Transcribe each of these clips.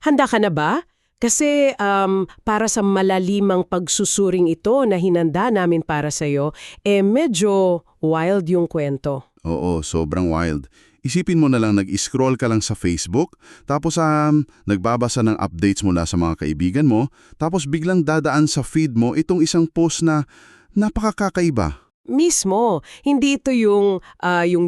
Handa ka na ba? Kasi para sa malalimang pagsusuring ito na hinanda namin para sa'yo, medyo wild yung kwento. Oo, sobrang wild. Isipin mo na lang nag-scroll ka lang sa Facebook, tapos nagbabasa ng updates mula sa mga kaibigan mo, tapos biglang dadaan sa feed mo itong isang post na napakakaiba. Mismo, hindi ito yung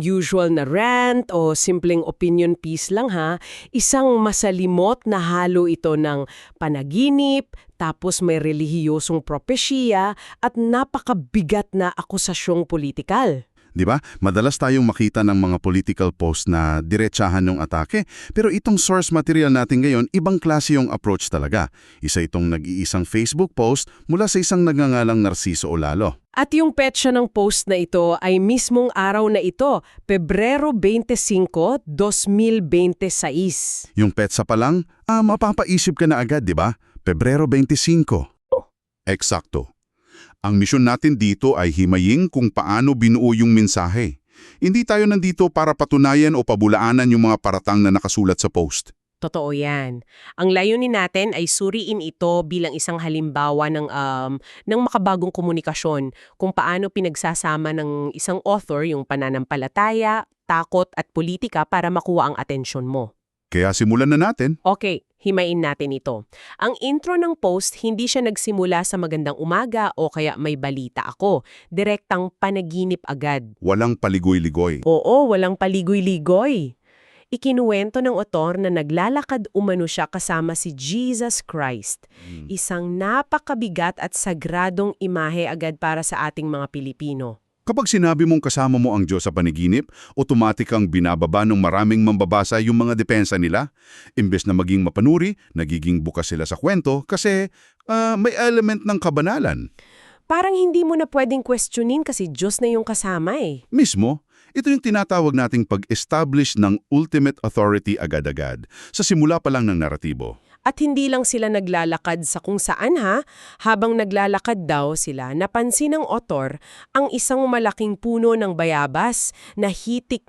usual na rant o simpleng opinion piece lang ha. Isang masalimot na halo ito ng panaginip, tapos may relihiyosong propesya at napakabigat na akusasyong politikal. Di ba? Madalas tayong makita ng mga political post na diretsahan ng atake, pero itong source material natin ngayon, ibang klase yung approach talaga. Isa itong nag-iisang Facebook post mula sa isang nagngangalang Narciso Olalo. At yung petsa ng post na ito ay mismong araw na ito, Pebrero 25, 2026. Yung petsa pa lang, mapapaisip ka na agad, di ba? Pebrero 25. Eksakto. Ang misyon natin dito ay himayin kung paano binuo yung mensahe. Hindi tayo nandito para patunayan o pabulaanan yung mga paratang na nakasulat sa post. Totoo yan. Ang layunin natin ay suriin ito bilang isang halimbawa ng makabagong komunikasyon kung paano pinagsasama ng isang author yung pananampalataya, takot at politika para makuha ang atensyon mo. Kaya simulan na natin. Okay, himayin natin ito. Ang intro ng post, hindi siya nagsimula sa magandang umaga o kaya may balita ako. Direktang panaginip agad. Walang paligoy-ligoy. Oo, walang paligoy-ligoy. Ikinuwento ng otor na naglalakad umano siya kasama si Jesus Christ. Isang napakabigat at sagradong imahe agad para sa ating mga Pilipino. Kapag sinabi mong kasama mo ang Diyos sa panaginip, otomatik kang binababa ng maraming mambabasa yung mga depensa nila. Imbes na maging mapanuri, nagiging bukas sila sa kwento kasi may element ng kabanalan. Parang hindi mo na pwedeng questionin kasi Diyos na yung kasama eh. Mismo, ito yung tinatawag nating pag-establish ng ultimate authority agad-agad sa simula pa lang ng naratibo. At hindi lang sila naglalakad sa kung saan ha, habang naglalakad daw sila, napansin ng otor ang isang malaking puno ng bayabas na hitik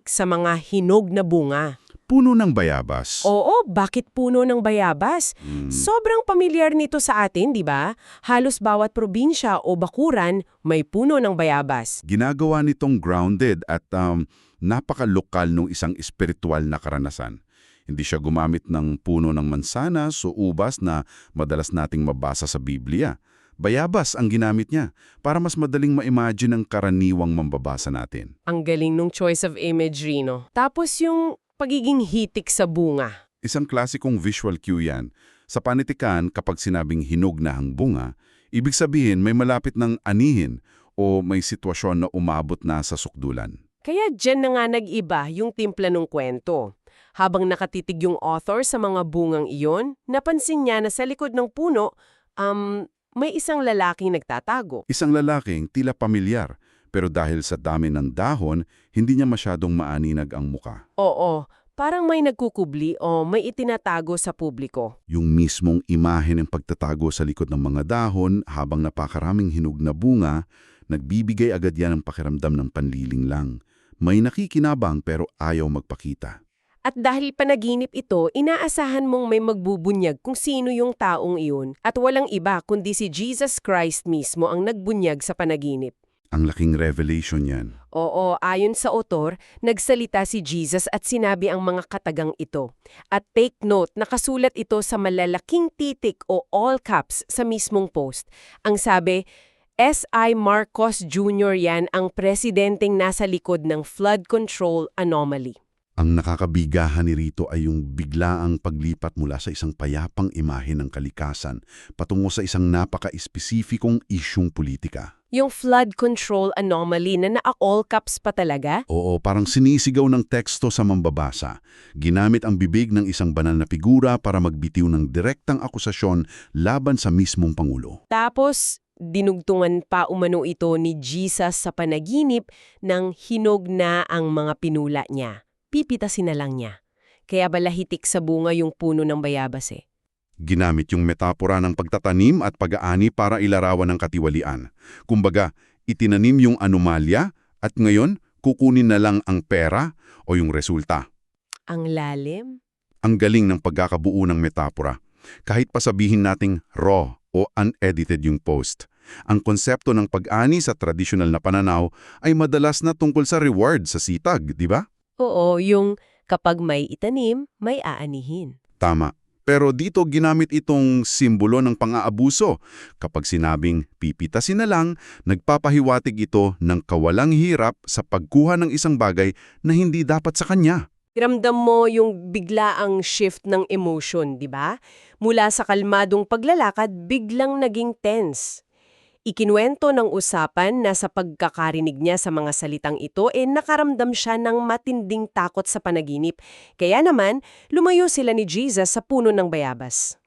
sa mga hinog na bunga. Puno ng bayabas. Oo, bakit puno ng bayabas? Sobrang pamilyar nito sa atin, di ba? Halos bawat probinsya o bakuran may puno ng bayabas. Ginagawa nitong grounded at napakalokal ng isang espiritual na karanasan. Hindi siya gumamit ng puno ng mansanas o ubas na madalas nating mabasa sa Biblia. Bayabas ang ginamit niya para mas madaling ma-imagine ang karaniwang mambabasa natin. Ang galing nung choice of imagery, no? Tapos yung pagiging hitik sa bunga. Isang klasikong visual cue yan. Sa panitikan, kapag sinabing hinog na ang bunga, ibig sabihin may malapit ng anihin o may sitwasyon na umabot na sa sukdulan. Kaya dyan na nga nag-iba yung timpla ng kwento. Habang nakatitig yung author sa mga bungang iyon, napansin niya na sa likod ng puno, may isang lalaking nagtatago. Isang lalaking tila pamilyar, pero dahil sa dami ng dahon, hindi niya masyadong maaninag ang muka. Oo, parang may nagkukubli o may itinatago sa publiko. Yung mismong imahe ng pagtatago sa likod ng mga dahon habang napakaraming hinog na bunga, nagbibigay agad yan ng pakiramdam ng panliling lang. May nakikinabang pero ayaw magpakita. At dahil panaginip ito, inaasahan mong may magbubunyag kung sino yung taong iyon at walang iba kundi si Jesus Christ mismo ang nagbunyag sa panaginip. Ang laking revelation yan. Oo, ayon sa author, nagsalita si Jesus at sinabi ang mga katagang ito. At take note, nakasulat ito sa malalaking titik o all caps sa mismong post. Ang sabi, S.I. Marcos Jr. yan ang presidenteng nasa likod ng flood control anomaly. Ang nakakabigahan ni Rito ay yung biglaang paglipat mula sa isang payapang imahe ng kalikasan patungo sa isang napaka-espesifikong isyung politika. Yung flood control anomaly na naka-all caps pa talaga? Oo, parang sinisigaw ng teksto sa mambabasa. Ginamit ang bibig ng isang banal na figura para magbitiw ng direktang akusasyon laban sa mismong Pangulo. Tapos, dinugtungan pa umano ito ni Jesus sa panaginip ng hinog na ang mga pinula niya. Pipitasin na lang niya. Kaya balahitik sa bunga yung puno ng bayabas eh. Ginamit yung metapora ng pagtatanim at pag-aani para ilarawan ng katiwalian. Kumbaga, itinanim yung anomalya at ngayon kukunin na lang ang pera o yung resulta. Ang lalim? Ang galing ng pagkakabuo ng metapora. Kahit pa sabihin nating raw o unedited yung post. Ang konsepto ng pag-ani sa tradisyonal na pananaw ay madalas na tungkol sa reward sa sitag, di ba? Oo, yung kapag may itanim, may aanihin. Tama. Pero dito ginamit itong simbolo ng pang-aabuso. Kapag sinabing pipitasin na lang, nagpapahiwatig ito ng kawalang hirap sa pagkuha ng isang bagay na hindi dapat sa kanya. Ramdam mo yung biglaang shift ng emotion, di ba? Mula sa kalmadong paglalakad, biglang naging tense. Ikinuwento ng usapan na sa pagkakarinig niya sa mga salitang ito, nakaramdam siya ng matinding takot sa panaginip. Kaya naman, lumayo sila ni Jesus sa puno ng bayabas.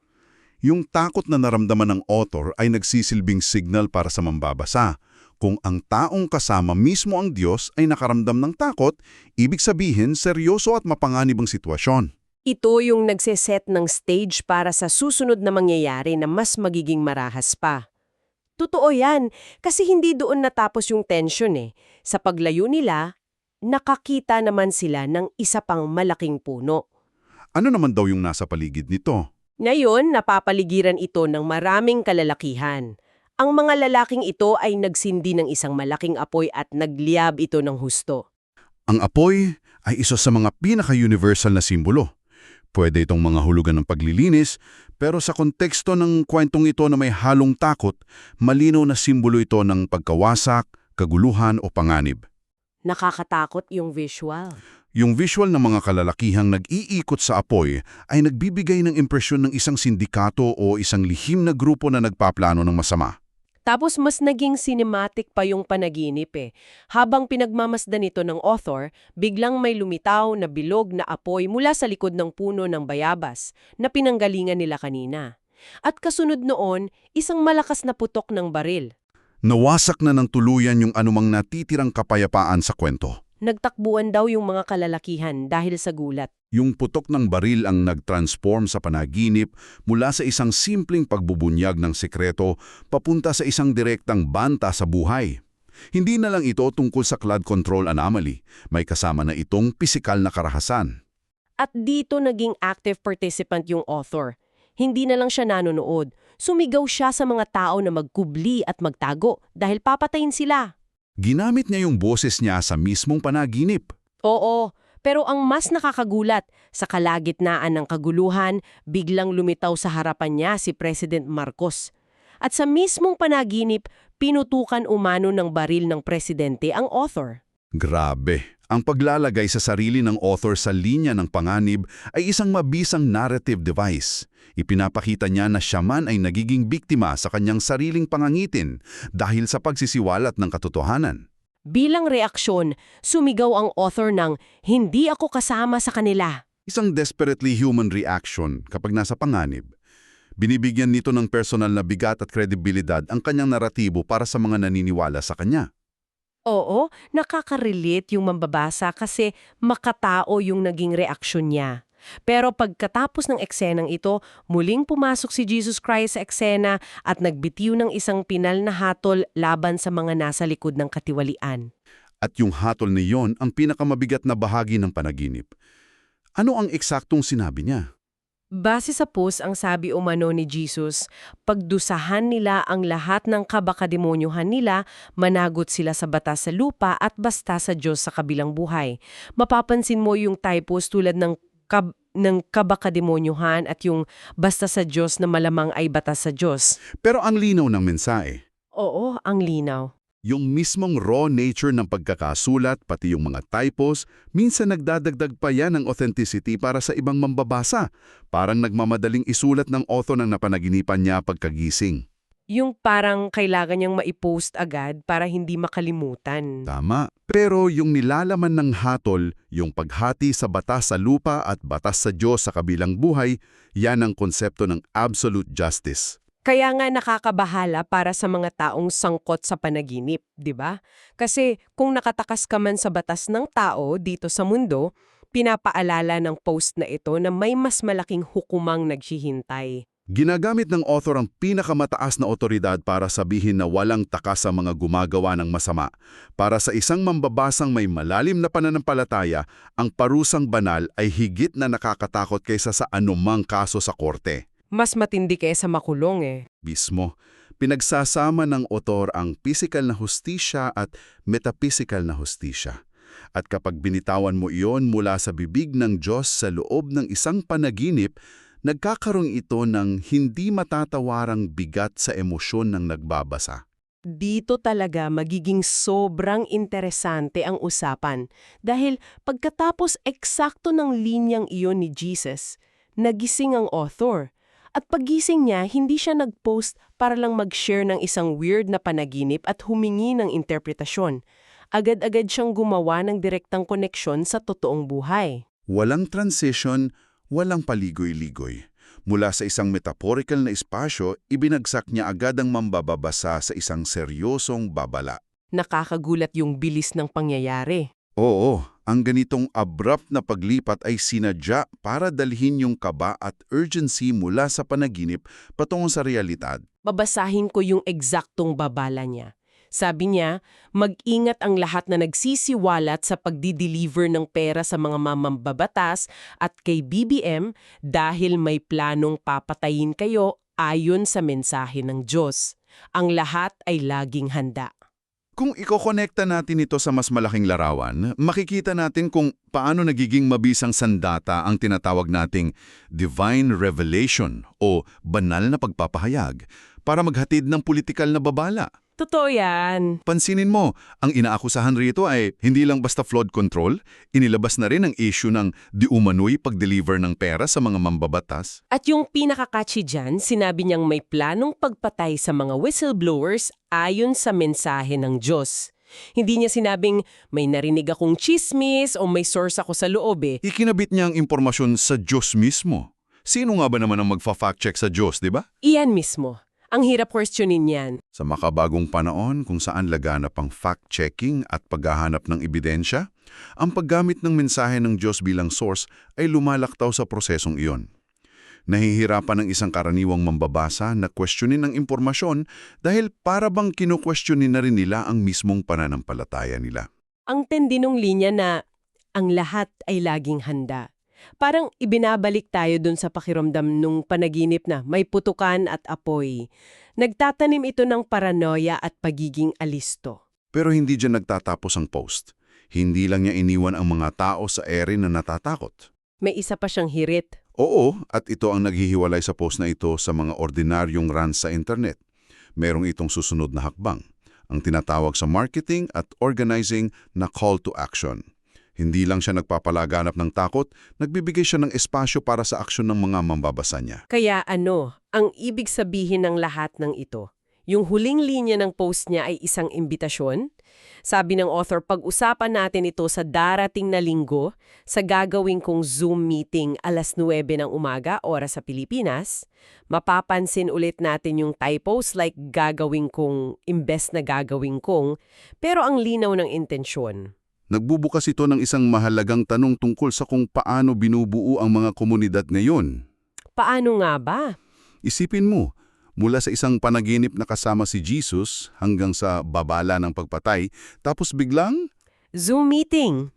Yung takot na naramdaman ng author ay nagsisilbing signal para sa mambabasa. Kung ang taong kasama mismo ang Diyos ay nakaramdam ng takot, ibig sabihin seryoso at mapanganib ang sitwasyon. Ito yung nagseset ng stage para sa susunod na mangyayari na mas magiging marahas pa. Totoo yan, kasi hindi doon natapos yung tension eh. Sa paglayo nila, nakakita naman sila ng isa pang malaking puno. Ano naman daw yung nasa paligid nito? Ngayon, napapaligiran ito ng maraming kalalakihan. Ang mga lalaking ito ay nagsindi ng isang malaking apoy at nagliyab ito ng husto. Ang apoy ay isa sa mga pinaka-universal na simbolo. Pwede itong mga hulugan ng paglilinis, pero sa konteksto ng kwentong ito na may halong takot, malinaw na simbolo ito ng pagkawasak, kaguluhan o panganib. Nakakatakot yung visual. Yung visual ng mga kalalakihang nag-iikot sa apoy ay nagbibigay ng impresyon ng isang sindikato o isang lihim na grupo na nagpaplano ng masama. Tapos mas naging cinematic pa yung panaginip eh. Habang pinagmamasdan ito ng author, biglang may lumitaw na bilog na apoy mula sa likod ng puno ng bayabas na pinanggalingan nila kanina. At kasunod noon, isang malakas na putok ng baril. Nawasak na ng tuluyan yung anumang natitirang kapayapaan sa kwento. Nagtakbuhan daw yung mga kalalakihan dahil sa gulat. Yung putok ng baril ang nag-transform sa panaginip mula sa isang simpleng pagbubunyag ng sekreto papunta sa isang direktang banta sa buhay. Hindi na lang ito tungkol sa flood control anomaly, may kasama na itong pisikal na karahasan. At dito naging active participant yung author. Hindi na lang siya nanonood. Sumigaw siya sa mga tao na magkubli at magtago dahil papatayin sila. Ginamit niya yung boses niya sa mismong panaginip. Oo, pero ang mas nakakagulat, sa kalagitnaan ng kaguluhan, biglang lumitaw sa harapan niya si President Marcos. At sa mismong panaginip, pinutukan umano ng baril ng presidente ang author. Grabe! Ang paglalagay sa sarili ng author sa linya ng panganib ay isang mabisang narrative device. Ipinapakita niya na siya man ay nagiging biktima sa kanyang sariling pangangitin dahil sa pagsisiwalat ng katotohanan. Bilang reaksyon, sumigaw ang author ng, "Hindi ako kasama sa kanila." Isang desperately human reaction kapag nasa panganib. Binibigyan nito ng personal na bigat at kredibilidad ang kanyang naratibo para sa mga naniniwala sa kanya. Oo, nakaka-relate yung mambabasa kasi makatao yung naging reaksyon niya. Pero pagkatapos ng eksenang ito, muling pumasok si Jesus Christ sa eksena at nagbitiw ng isang pinal na hatol laban sa mga nasa likod ng katiwalian. At yung hatol niyon ang pinakamabigat na bahagi ng panaginip. Ano ang eksaktong sinabi niya? Base sa post ang sabi umano ni Jesus, pagdusahan nila ang lahat ng kabakademonyohan nila, managot sila sa batas sa lupa at basta sa Diyos sa kabilang buhay. Mapapansin mo yung typos tulad ng kabakademonyohan at yung basta sa Diyos na malamang ay batas sa Diyos. Pero ang linaw ng mensahe. Oo, ang linaw. Yung mismong raw nature ng pagkakasulat, pati yung mga typos, minsan nagdadagdag pa yan ng authenticity para sa ibang mambabasa. Parang nagmamadaling isulat ng author ng napanaginipan niya pagkagising. Yung parang kailangan niyang maipost agad para hindi makalimutan. Tama. Pero yung nilalaman ng hatol, yung paghati sa batas sa lupa at batas sa Diyos sa kabilang buhay, yan ang konsepto ng absolute justice. Kaya nga nakakabahala para sa mga taong sangkot sa panaginip, di ba? Kasi kung nakatakas ka man sa batas ng tao dito sa mundo, pinapaalala ng post na ito na may mas malaking hukumang naghihintay. Ginagamit ng author ang pinakamataas na otoridad para sabihin na walang takas sa mga gumagawa ng masama. Para sa isang mambabasang may malalim na pananampalataya, ang parusang banal ay higit na nakakatakot kaysa sa anumang kaso sa korte. Mas matindi kaysa makulong eh. Mismo, pinagsasama ng author ang pisikal na hustisya at metapisikal na hustisya. At kapag binitawan mo iyon mula sa bibig ng Diyos sa loob ng isang panaginip, nagkakaroon ito ng hindi matatawarang bigat sa emosyon ng nagbabasa. Dito talaga magiging sobrang interesante ang usapan dahil pagkatapos eksakto ng linyang iyon ni Jesus, nagising ang author. At paggising niya, hindi siya nag-post para lang mag-share ng isang weird na panaginip at humingi ng interpretasyon. Agad-agad siyang gumawa ng direktang koneksyon sa totoong buhay. Walang transition, walang paligoy-ligoy. Mula sa isang metaphorical na espasyo, ibinagsak niya agad ang mambabasa sa isang seryosong babala. Nakakagulat yung bilis ng pangyayari. Oo, ang ganitong abrupt na paglipat ay sinadya para dalhin yung kaba at urgency mula sa panaginip patungo sa realidad. Babasahin ko yung eksaktong babala niya. Sabi niya, mag-ingat ang lahat na nagsisiwalat sa pagdi-deliver ng pera sa mga mamambabatas at kay BBM dahil may planong papatayin kayo ayon sa mensahe ng Diyos. Ang lahat ay laging handa. Kung ikokonekta natin ito sa mas malaking larawan, makikita natin kung paano nagiging mabisang sandata ang tinatawag nating divine revelation o banal na pagpapahayag para maghatid ng politikal na babala. Totoo yan. Pansinin mo, ang inaakusahan rito ay hindi lang basta flood control, inilabas na rin ang issue ng di umano'y pag-deliver ng pera sa mga mambabatas. At yung pinakakatchy dyan, sinabi niyang may planong pagpatay sa mga whistleblowers ayon sa mensahe ng Diyos. Hindi niya sinabing may narinig akong chismis o may source ako sa loob eh. Ikinabit niya ang impormasyon sa Diyos mismo. Sino nga ba naman ang magfa-fact check sa Diyos, di ba? Iyan mismo. Ang hirap questionin yan. Sa makabagong panahon kung saan laganap ang fact-checking at paghahanap ng ebidensya, ang paggamit ng mensahe ng Diyos bilang source ay lumalaktaw sa prosesong iyon. Nahihirapan ng isang karaniwang mambabasa na questionin ang impormasyon dahil para bang kinu-questionin na rin nila ang mismong pananampalataya nila. Ang tendinong linya na ang lahat ay laging handa. Parang ibinabalik tayo dun sa pakiramdam nung panaginip na may putukan at apoy. Nagtatanim ito ng paranoia at pagiging alisto. Pero hindi dyan nagtatapos ang post. Hindi lang niya iniwan ang mga tao sa ere na natatakot. May isa pa siyang hirit. Oo, at ito ang naghihiwalay sa post na ito sa mga ordinaryong rants sa internet. Merong itong susunod na hakbang, ang tinatawag sa marketing at organizing na call to action. Hindi lang siya nagpapalaganap ng takot, nagbibigay siya ng espasyo para sa aksyon ng mga mambabasa niya. Kaya ang ibig sabihin ng lahat ng ito? Yung huling linya ng post niya ay isang imbitasyon? Sabi ng author, pag-usapan natin ito sa darating na linggo sa gagawin kong Zoom meeting 9:00 ng umaga, oras sa Pilipinas. Mapapansin ulit natin yung typos like gagawin kong imbes na gagawin kong, pero ang linaw ng intensyon. Nagbubukas ito ng isang mahalagang tanong tungkol sa kung paano binubuo ang mga komunidad ngayon. Paano nga ba? Isipin mo, mula sa isang panaginip na kasama si Jesus hanggang sa babala ng pagpatay, tapos biglang, Zoom meeting.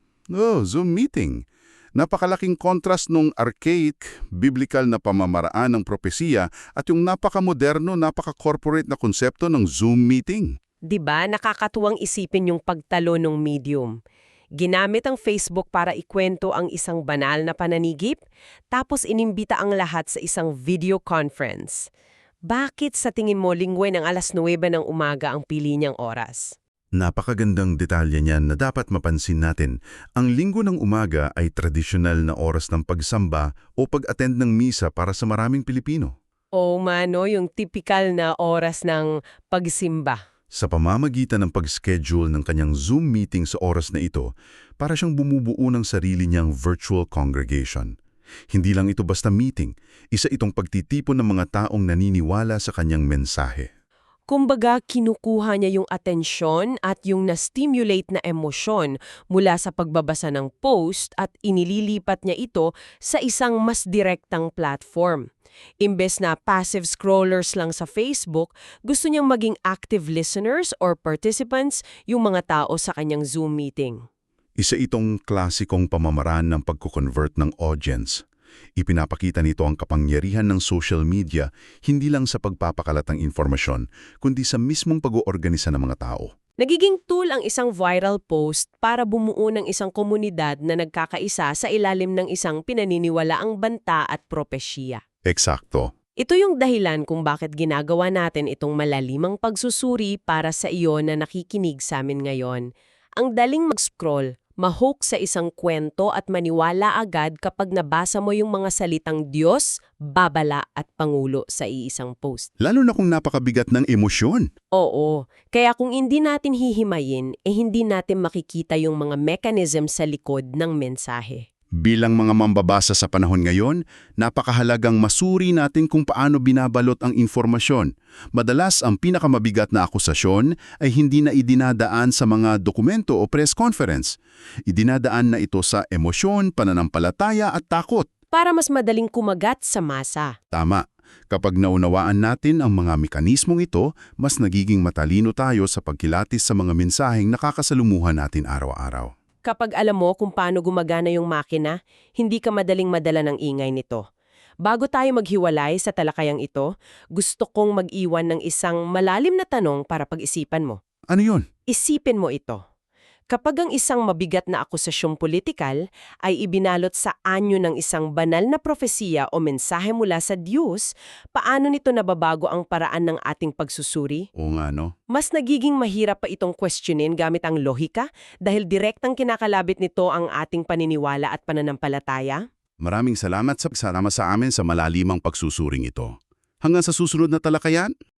Zoom meeting. Napakalaking contrast nung archaic, biblical na pamamaraan ng propesiya at yung napakamoderno, napaka-corporate na konsepto ng Zoom meeting. 'Di ba? Nakakatuwang isipin yung pagtalo ng medium. Ginamit ang Facebook para ikwento ang isang banal na pananigip, tapos inimbita ang lahat sa isang video conference. Bakit sa tingin mo lingwe ng 9:00 ng umaga ang pili niyang oras? Napakagandang detalye niyan na dapat mapansin natin. Ang linggo ng umaga ay tradisyonal na oras ng pagsamba o pag-attend ng misa para sa maraming Pilipino. O mano, yung typical na oras ng pagsimba. Sa pamamagitan ng pag-schedule ng kanyang Zoom meeting sa oras na ito, para siyang bumubuo ng sarili niyang virtual congregation. Hindi lang ito basta meeting, isa itong pagtitipon ng mga taong naniniwala sa kanyang mensahe. Kumbaga, kinukuha niya yung atensyon at yung na-stimulate na emosyon mula sa pagbabasa ng post at inililipat niya ito sa isang mas direktang platform. Imbes na passive scrollers lang sa Facebook, gusto niyang maging active listeners or participants yung mga tao sa kanyang Zoom meeting. Isa itong klasikong pamamaraan ng pagko-convert ng audience. Ipinapakita nito ang kapangyarihan ng social media hindi lang sa pagpapakalat ng informasyon, kundi sa mismong pag-oorganisa ng mga tao. Nagiging tool ang isang viral post para bumuo ng isang komunidad na nagkakaisa sa ilalim ng isang pinaniniwalaang banta at propesya. Eksakto. Ito yung dahilan kung bakit ginagawa natin itong malalimang pagsusuri para sa iyo na nakikinig sa amin ngayon. Ang daling mag-scroll, ma-hook sa isang kwento at maniwala agad kapag nabasa mo yung mga salitang Diyos, babala at Pangulo sa iisang post. Lalo na kung napakabigat ng emosyon. Oo, kaya kung hindi natin hihimayin, hindi natin makikita yung mga mechanism sa likod ng mensahe. Bilang mga mambabasa sa panahon ngayon, napakahalagang masuri natin kung paano binabalot ang informasyon. Madalas, ang pinakamabigat na akusasyon ay hindi na idinadaan sa mga dokumento o press conference. Idinadaan na ito sa emosyon, pananampalataya at takot. Para mas madaling kumagat sa masa. Tama. Kapag naunawaan natin ang mga mekanismong ito, mas nagiging matalino tayo sa pagkilatis sa mga mensaheng nakakasalumuhan natin araw-araw. Kapag alam mo kung paano gumagana yung makina, hindi ka madaling madala ng ingay nito. Bago tayo maghiwalay sa talakayang ito, gusto kong mag-iwan ng isang malalim na tanong para pag-isipan mo. Ano yun? Isipin mo ito. Kapag ang isang mabigat na akusasyong politikal ay ibinalot sa anyo ng isang banal na propesiya o mensahe mula sa Diyos, paano nito nababago ang paraan ng ating pagsusuri? Oo nga, no? Mas nagiging mahirap pa itong questionin gamit ang lohika dahil direktang kinakalabit nito ang ating paniniwala at pananampalataya? Maraming salamat sa pagsama sa amin sa malalimang pagsusuring ito. Hanggang sa susunod na talakayan.